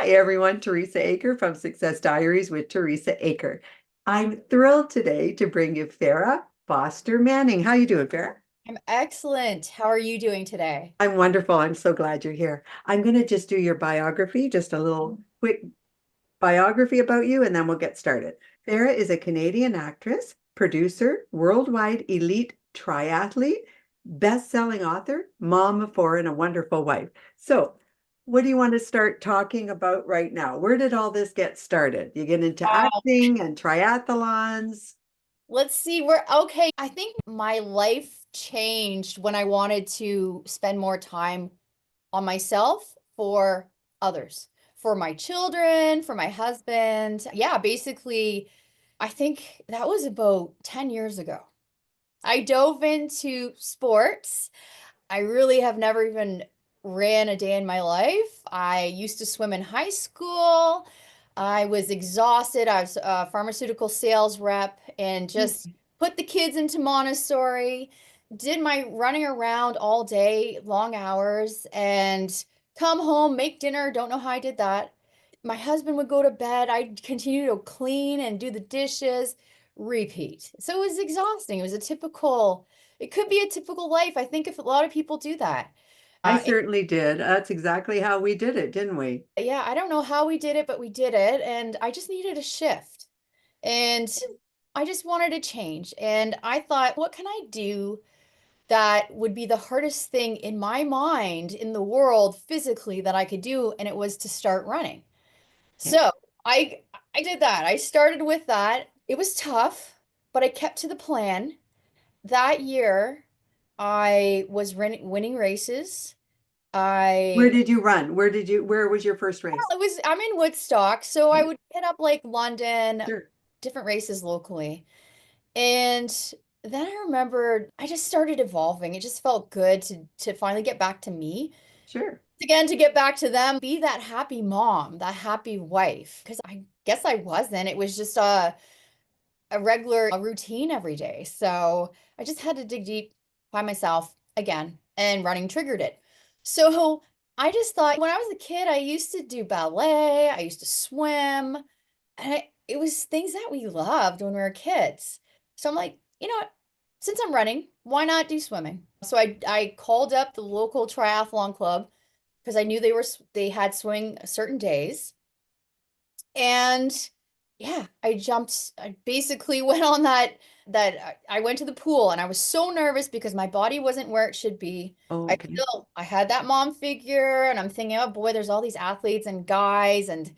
Hi everyone, Teresa Aker from Success Diaries with Teresa Aker. I'm thrilled today to bring you Farah Foster-Manning. How you doing, Farah? I'm excellent. How are you doing today? I'm wonderful. I'm so glad you're here. I'm going to just do your biography, just a little quick biography about you, and then we'll get started. Farah is a Canadian actress, producer, worldwide elite triathlete, best-selling author, mom of four, and a wonderful wife. So, what do you want to start talking about right now? Where did all this get started? You get into Wow. acting and triathlons. Let's see. We're okay. I think my life changed when I wanted to spend more time on myself for others, for my children, for my husband. Yeah, basically, I think that was about 10 years ago. I dove into sports. I really have never even ran a day in my life. I used to swim in high school. I was exhausted. I was a pharmaceutical sales rep and just put the kids into Montessori, did my running around all day, long hours, and come home, make dinner. Don't know how I did that. My husband would go to bed. I'd continue to clean and do the dishes, repeat. So it was exhausting. It was a typical it could be a typical life. I think if a lot of people do that. I And certainly did. That's exactly how we did it, didn't we? yeah, I don't know how we did it, but we did it. And I just needed a shift. And I just wanted to change. And I thought, what can I do that would be the hardest thing in my mind, in the world, physically that I could do? And it was to start running. Yeah. So I I did that. I started with that. It was tough, but I kept to the plan. That year, I was winning races. Where I did you run? Where was your first race? I'm in Woodstock, so I Yeah, would hit up like London, sure, different races locally. And then I remembered I just started evolving. It just felt good to finally get back to me. sure. Again, to get back to them, be that happy mom, that happy wife. Because I guess I wasn't. It was just a regular a routine every day. So I just had to dig deep by myself again, and running triggered it. So I just thought when I was a kid, I used to do ballet, I used to swim, and it was things that we loved when we were kids. So I'm like, you know what? Since I'm running, why not do swimming? So I called up the local triathlon club because I knew they had swimming certain days. And yeah, I basically went on I went to the pool and I was so nervous because my body wasn't where it should be. Oh, okay. I had that mom figure and I'm thinking, oh boy, there's all these athletes and guys, and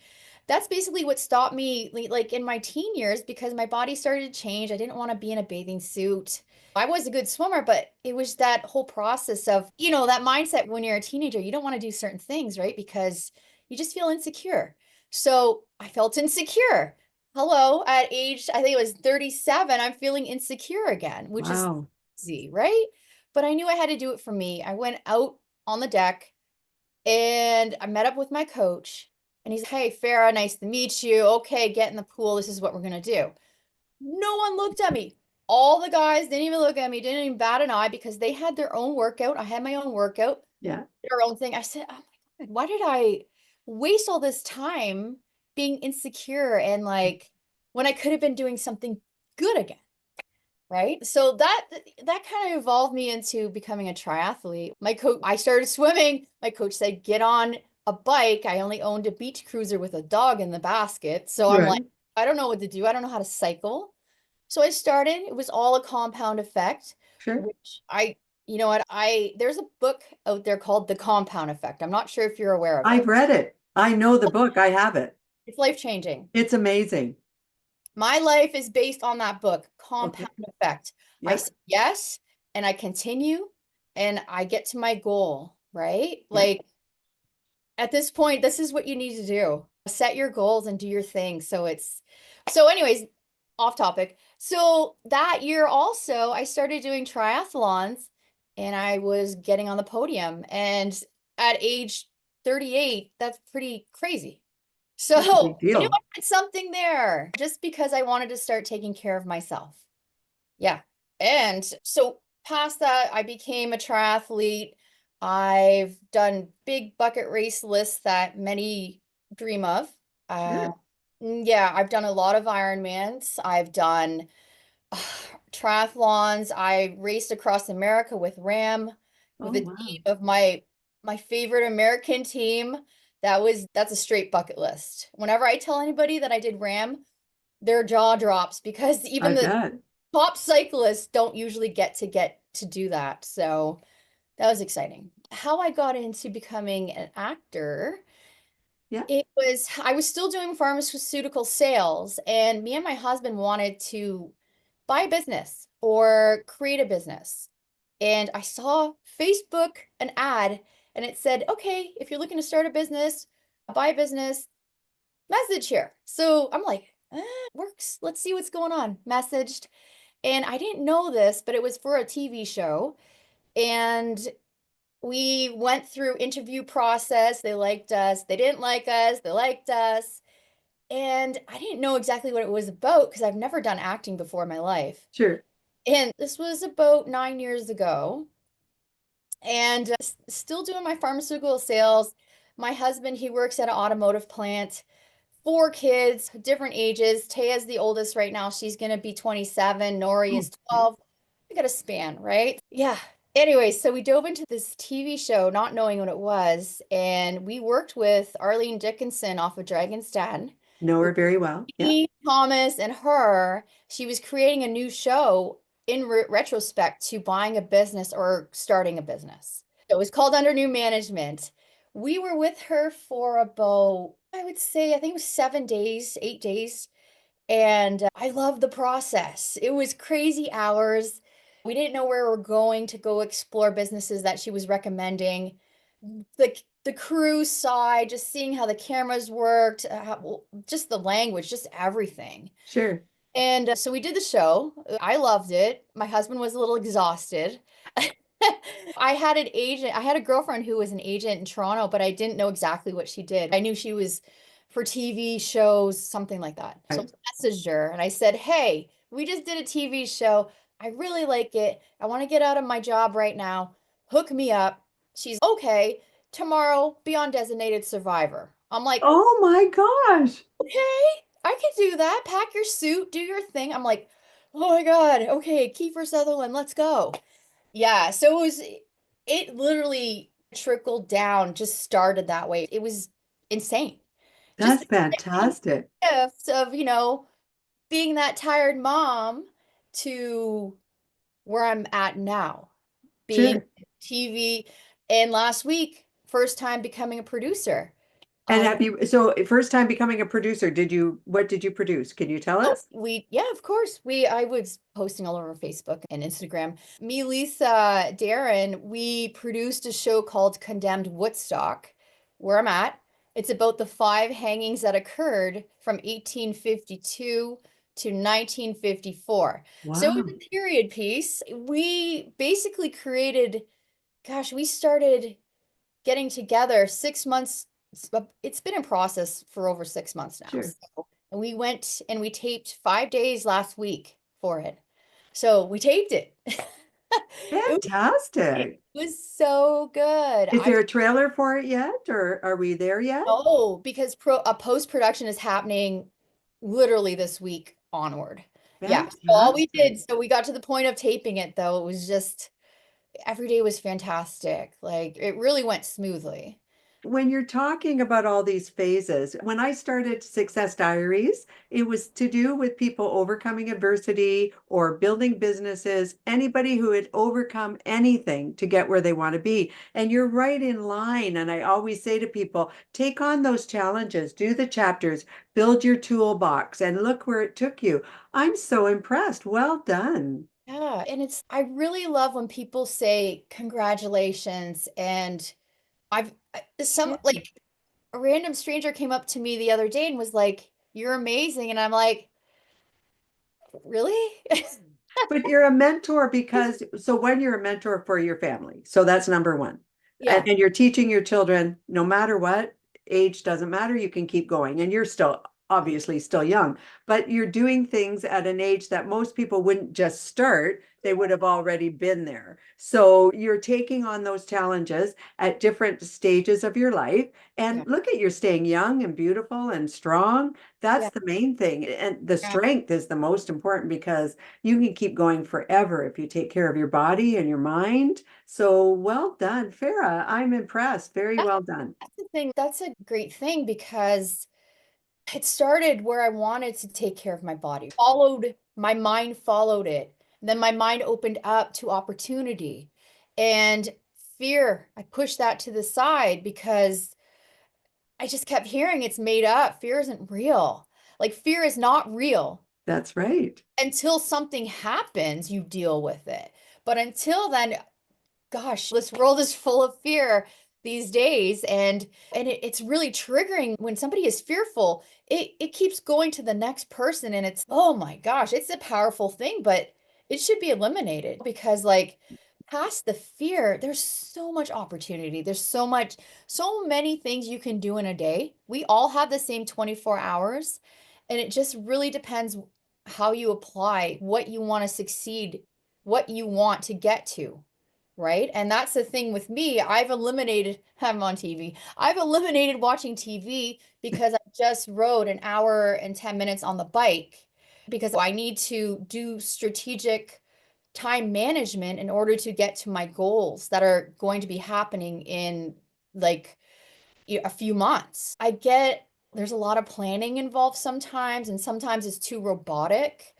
that's basically what stopped me like in my teen years because my body started to change. I didn't want to be in a bathing suit. I was a good swimmer, but it was that whole process of, that mindset when you're a teenager, you don't want to do certain things, right? Because you just feel insecure. So I felt insecure. Hello, at age, I think it was 37, I'm feeling insecure again, which is Wow. easy, right? But I knew I had to do it for me. I went out on the deck and I met up with my coach. And he's, hey, Farah, nice to meet you. Okay, get in the pool. This is what we're going to do. No one looked at me. All the guys didn't even look at me, didn't even bat an eye because they had their own workout. I had my own workout, Yeah. their own thing. I said, oh my God, why did I waste all this time being insecure and like when I could have been doing something good again? Right. So that kind of evolved me into becoming a triathlete. I started swimming. My coach said, get on a bike. I only owned a beach cruiser with a dog in the basket. So I'm like, Right. I don't know what to do. I don't know how to cycle. So I started. It was all a compound effect, Sure. which you know what, there's a book out there called The Compound Effect. I'm not sure if you're aware of I've it. read it. I know the book. I have it. It's life changing. It's amazing. My life is based on that book, Okay. Compound Effect. I Yeah. say yes, and I continue, and I get to my goal, right? Yeah. Like at this point, this is what you need to do. Set your goals and do your thing. So anyways, off topic. So that year also, I started doing triathlons and I was getting on the podium. And at age 38, that's pretty crazy. So That's a big I knew I deal. had something there just because I wanted to start taking care of myself. Yeah. And so past that, I became a triathlete. I've done big bucket race lists that many dream of. Uh, Good. yeah, I've done a lot of Ironmans. I've done triathlons. I raced across America with RAM, with Oh, a wow. team of my favorite American team. That's a straight bucket list. Whenever I tell anybody that I did RAM, their jaw drops because I even the bet. top cyclists don't usually get to do that. So that was exciting. How I got into becoming an actor, Yeah. I was still doing pharmaceutical sales, and me and my husband wanted to buy a business or create a business. And I saw Facebook an ad and it said, okay, if you're looking to start a business, buy a business, message here. So I'm like, works. Let's see what's going on. Messaged. And I didn't know this, but it was for a TV show. And we went through interview process. They liked us. They didn't like us. They liked us. And I didn't know exactly what it was about because I've never done acting before in my life. Sure. And this was about 9 years ago. And still doing my pharmaceutical sales. My husband, he works at an automotive plant. Four kids, different ages. Taya's the oldest right now. She's going to be 27. Nori Oh, is okay. 12. We got a span, right? Yeah. Anyway, so we dove into this TV show, not knowing what it was. And we worked with Arlene Dickinson off of Dragon's Den. Know her very well. Yeah. Me, Thomas, and her, she was creating a new show in retrospect to buying a business or starting a business. It was called Under New Management. We were with her for about, I would say, I think it was 7 days, 8 days. And I loved the process. It was crazy hours. We didn't know where we were going to go explore businesses that she was recommending. The crew side, just seeing how the cameras worked, just the language, just everything. Sure. And so we did the show. I loved it. My husband was a little exhausted. I had a girlfriend who was an agent in Toronto, but I didn't know exactly what she did. I knew she was for TV shows, something like that. So Right. I messaged her and I said, hey, we just did a TV show. I really like it. I want to get out of my job right now. Hook me up. She's okay. Tomorrow, be on Designated Survivor. I'm like, Oh my gosh. okay, I can do that. Pack your suit, do your thing. I'm like, oh my God, okay, Kiefer Sutherland, let's go. Yeah, so it literally trickled down, just started that way. It was insane. Just That's fantastic. the gift of, being that tired mom to where I'm at now, being Sure. TV. And last week, first time becoming a producer. And Um, have you, so first time becoming a producer, what did you produce? Can you tell Oh, us? yeah, of course. I was posting all over Facebook and Instagram. Me, Lisa, Darren, we produced a show called Condemned Woodstock, where I'm at. It's about the five hangings that occurred from 1852 to 1954. So it was Wow. a period piece. We basically created, gosh, we started getting together 6 months. It's been in process for over 6 months now. Sure. So, and we went and we taped 5 days last week for it. So we taped it. It, it Fantastic. was so good. Is I there a trailer for it yet, or are we there yet? know because a post-production is happening literally this week onward. Yeah. So all we Fantastic. did, so we got to the point of taping it though. It was just every day was fantastic. Like it really went smoothly. When you're talking about all these phases, when I started Success Diaries, it was to do with people overcoming adversity or building businesses, anybody who had overcome anything to get where they want to be. And you're right in line. And I always say to people, take on those challenges, do the chapters, build your toolbox, and look where it took you. I'm so impressed. Well done. Yeah, and I really love when people say congratulations and Yeah. like a random stranger came up to me the other day and was like, "You're amazing." And I'm like, "Really?" But you're a mentor because, so when you're a mentor for your family, so that's number one. And, Yeah. and you're teaching your children, no matter what, age doesn't matter, you can keep going. And you're still obviously still young, but you're doing things at an age that most people wouldn't just start, they would have already been there. So you're taking on those challenges at different stages of your life. Yeah. And look at you're staying young and beautiful and strong. That's Yeah. the main thing. And the Yeah. strength is the most important because you can keep going forever if you take care of your body and your mind. So well done, Farah. I'm impressed. Very That's well done. the thing. That's a great thing because it started where I wanted to take care of my body. Followed my mind followed it. And then my mind opened up to opportunity and fear. I pushed that to the side because I just kept hearing it's made up. Fear isn't real. Like fear is not real. That's right. Until something happens, you deal with it. But until then, gosh, this world is full of fear these days, and it's really triggering when somebody is fearful. It keeps going to the next person, and it's, oh my gosh, it's a powerful thing, but it should be eliminated because like past the fear, there's so much opportunity. There's so many things you can do in a day. We all have the same 24 hours, and it just really depends how you apply what you want to succeed, what you want to get to. Right. And that's the thing with me. I've eliminated, I'm on TV. I've eliminated watching TV because I just rode an hour and 10 minutes on the bike because I need to do strategic time management in order to get to my goals that are going to be happening in like a few months. I get there's a lot of planning involved sometimes, and sometimes it's too robotic.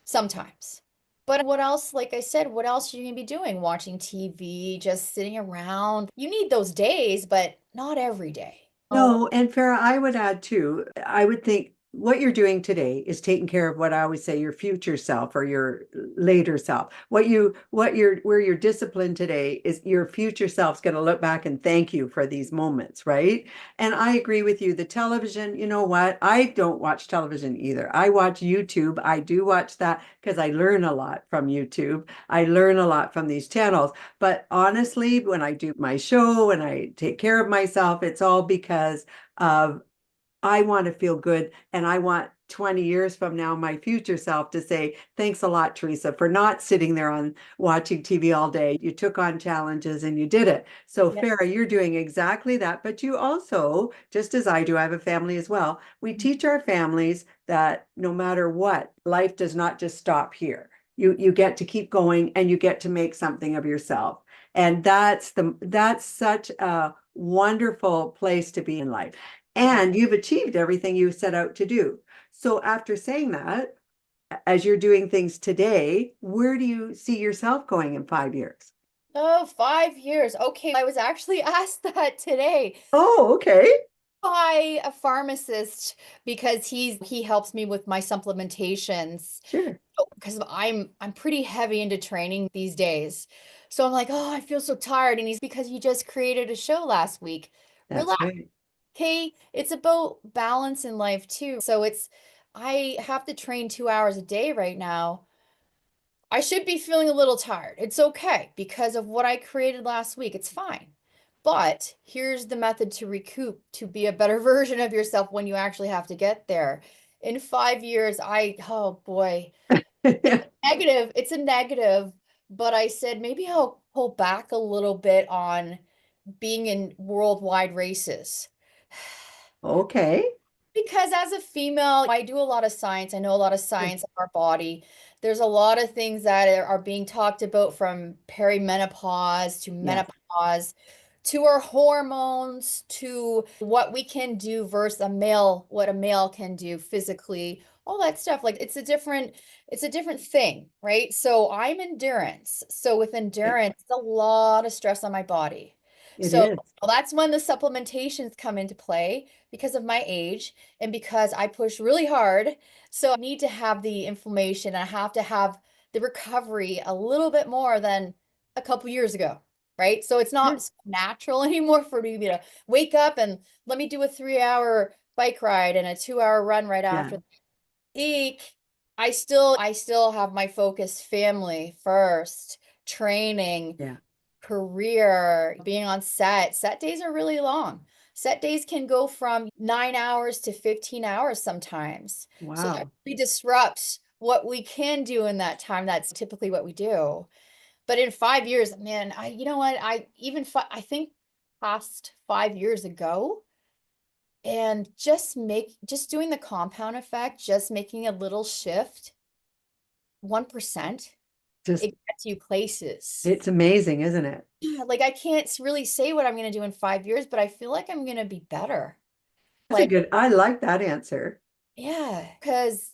Sometimes. But what else, like I said, what else are you gonna be doing? Watching TV, just sitting around. You need those days, but not every day. Oh, No, and Farah, I would add too, I would think what you're doing today is taking care of what I always say, your future self or your later self. Where you're disciplined today is your future self's going to look back and thank you for these moments, right? And I agree with you. The television, you know what? I don't watch television either. I watch YouTube. I do watch that because I learn a lot from YouTube. I learn a lot from these channels. But honestly, when I do my show and I take care of myself, it's all because of I want to feel good. And I want 20 years from now, my future self to say, thanks a lot, Teresa, for not sitting there on watching TV all day. You took on challenges and you did it. So, yeah. Farah, you're doing exactly that. But you also, just as I do, I have a family as well. We teach our families that no matter what, life does not just stop here. You get to keep going and you get to make something of yourself. And that's such a wonderful place to be in life. Yeah. And you've achieved everything you set out to do. So after saying that, as you're doing things today, where do you see yourself going in 5 years? Oh, 5 years. Okay. I was actually asked that today Oh, okay. by a pharmacist because he helps me with my supplementations. Sure. Because I'm pretty heavy into training these days. So I'm like, oh, I feel so tired. And he's because you just created a show last week. That's Relax. right. Okay, it's about balance in life too. So it's, I have to train 2 hours a day right now. I should be feeling a little tired. It's okay because of what I created last week. It's fine. But here's the method to recoup, to be a better version of yourself when you actually have to get there. In 5 years, oh boy, negative. It's a negative, but I said maybe I'll pull back a little bit on being in worldwide races. Okay. Because as a female, I do a lot of science. I know a lot of Sure. science of our body. There's a lot of things that are being talked about from perimenopause to Yes, menopause to our hormones to what we can do versus a male, what a male can do physically, all that stuff. Like it's a different thing, right? So I'm endurance. So with it, endurance, it's a lot of stress on my body. it So is. that's when the supplementations come into play because of my age and because I push really hard. So I need to have the inflammation and I have to have the recovery a little bit more than a couple years ago, right? So it's Sure. not natural anymore for me to wake up and let me do a 3 hour bike ride and a 2 hour run right Yeah, after. Eek. I still have my focus family first, training, yeah. career, being on set. Set days are really long. Set days can go from 9 hours to 15 hours sometimes. So that Wow. really disrupts what we can do in that time. That's typically what we do. But in 5 years, man, you know what? I think past 5 years ago, and just doing the compound effect, just making a little shift, 1%, Just, it gets you places. it's amazing, isn't it? Yeah, like I can't really say what I'm going to do in 5 years, but I feel like I'm going to be better. That's a Like, good, I like that answer. yeah, because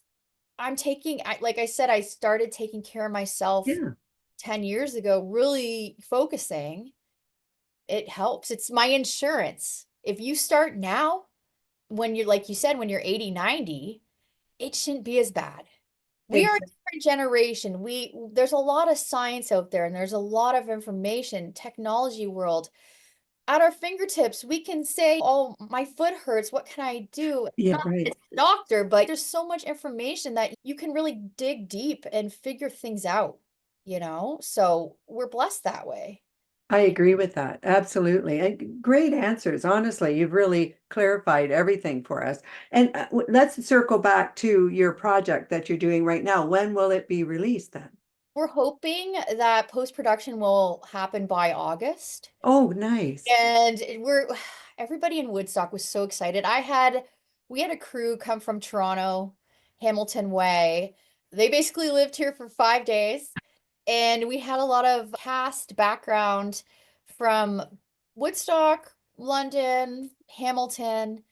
like I said, I started taking care of myself Yeah. 10 years ago, really focusing. It helps. It's my insurance. If you start now, when you're, like you said, when you're 80, 90, it shouldn't be as bad. We are a Exactly. different generation. There's a lot of science out there and there's a lot of information, technology world at our fingertips. We can say, "Oh, my foot hurts. What can I do?" Yeah, Not right. as a doctor, but there's so much information that you can really dig deep and figure things out, So we're blessed that way. I agree with that. Absolutely. And great answers. Honestly, you've really clarified everything for us. And let's circle back to your project that you're doing right now. When will it be released then? We're hoping that post-production will happen by August. Oh, nice. And everybody in Woodstock was so excited. We had a crew come from Toronto, Hamilton Way. They basically lived here for 5 days, and we had a lot of cast background from Woodstock, London, Hamilton,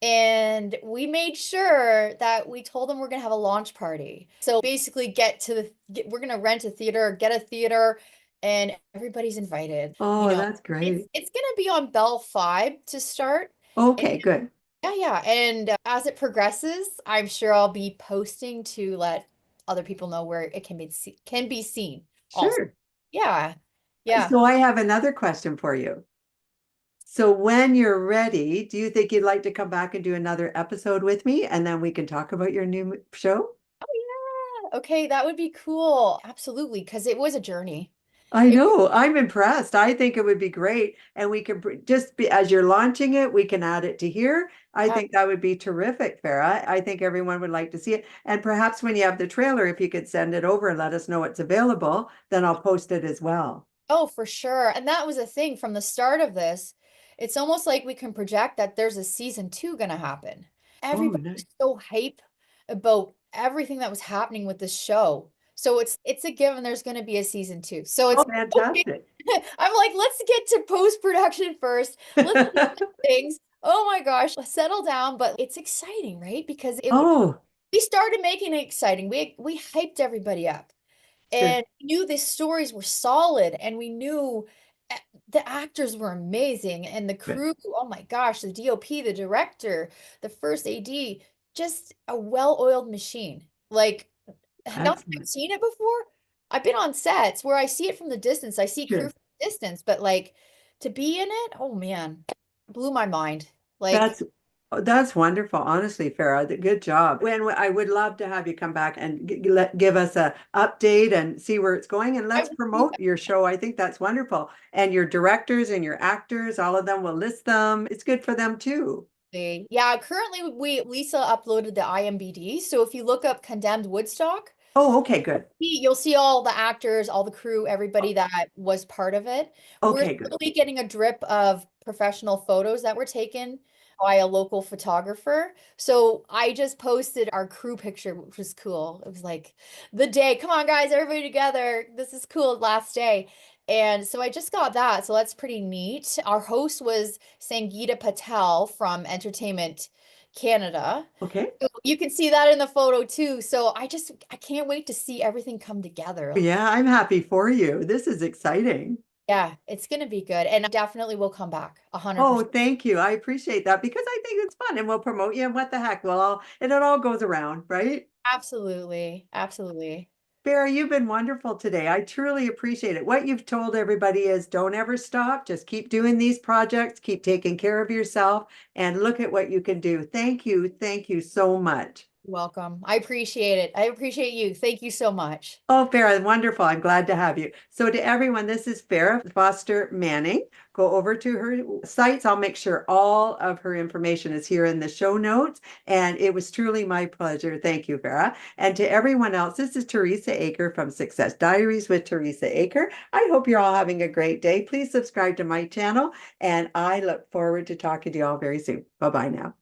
and we made sure that we told them we're going to have a launch party. So basically we're going to rent a theater, get a theater, and everybody's invited. Oh, that's It's great. it's going to be on Bell 5 to start. And Okay, good. yeah, yeah. And as it progresses, I'm sure I'll be posting to let other people know where it can be seen also. Sure. Yeah. Yeah. So I have another question for you. So when you're ready, do you think you'd like to come back and do another episode with me and then we can talk about your new show? Oh, yeah. Okay, that would be cool. Absolutely, because it was a journey. I It, know. I'm impressed. I think it would be great. And we can just be, as you're launching it, we can add it to here. I uh, think that would be terrific, Farah. I think everyone would like to see it. And perhaps when you have the trailer, if you could send it over and let us know it's available, then I'll post it as well. oh, for sure. And that was a thing from the start of this. It's almost like we can project that there's a season 2 gonna happen. Oh, Everybody was nice. so hype about everything that was happening with this show. So it's a given there's gonna be a season 2. So Oh, it's okay. fantastic. I'm like, let's get to post-production first. Let's do things. Oh my gosh, let's settle down. But it's exciting, right? Because Oh, we started making it exciting. We hyped everybody up. sure. And we knew the stories were solid, and we knew the actors were amazing, and the Good. crew, oh my gosh, the DOP, the director, the first AD, just a well-oiled machine. Like, not that I've Excellent. seen it before. I've been on sets where I see it from the distance. I see crew Sure. from the distance, but like to be in it, oh man, blew my mind. Like, That's that's wonderful, honestly, Farah. Good job. When I would love to have you come back and give us a update and see where it's going, and I let's would do promote your show. I think that's wonderful. And your directors and your actors, all of them will list them. It's good for them too. that. Yeah, currently Lisa uploaded the IMBD. So if you look up Condemned Woodstock, Oh, okay, good. you'll see all the actors, all the crew, everybody that was part of it. We're Okay, good. slowly getting a drip of professional photos that were taken by a local photographer. So I just posted our crew picture, which was cool. It was like the day, come on, guys, everybody together. This is cool, last day. And so I just got that. So that's pretty neat. Our host was Sangeeta Patel from Entertainment Canada. Okay. You can see that in the photo too. So I can't wait to see everything come together. Yeah, I'm happy for you. This is exciting. Yeah, it's gonna be good. And I definitely will come back Oh, 100%. thank you. I appreciate that because I think it's fun and we'll promote you and what the heck. And it all goes around, right? Absolutely. Absolutely. Barry, you've been wonderful today. I truly appreciate it. What you've told everybody is don't ever stop. Just keep doing these projects, keep taking care of yourself, and look at what you can do. Thank you. Thank you so much. Welcome. I appreciate it. I appreciate you. Thank you so much. Oh, Farah, wonderful. I'm glad to have you. So, to everyone, this is Farah Foster-Manning. Go over to her sites. I'll make sure all of her information is here in the show notes. And it was truly my pleasure. Thank you, Farah. And to everyone else, this is Teresa Aker from Success Diaries with Teresa Aker. I hope you're all having a great day. Please subscribe to my channel, and I look forward to talking to you all very soon. Bye bye now.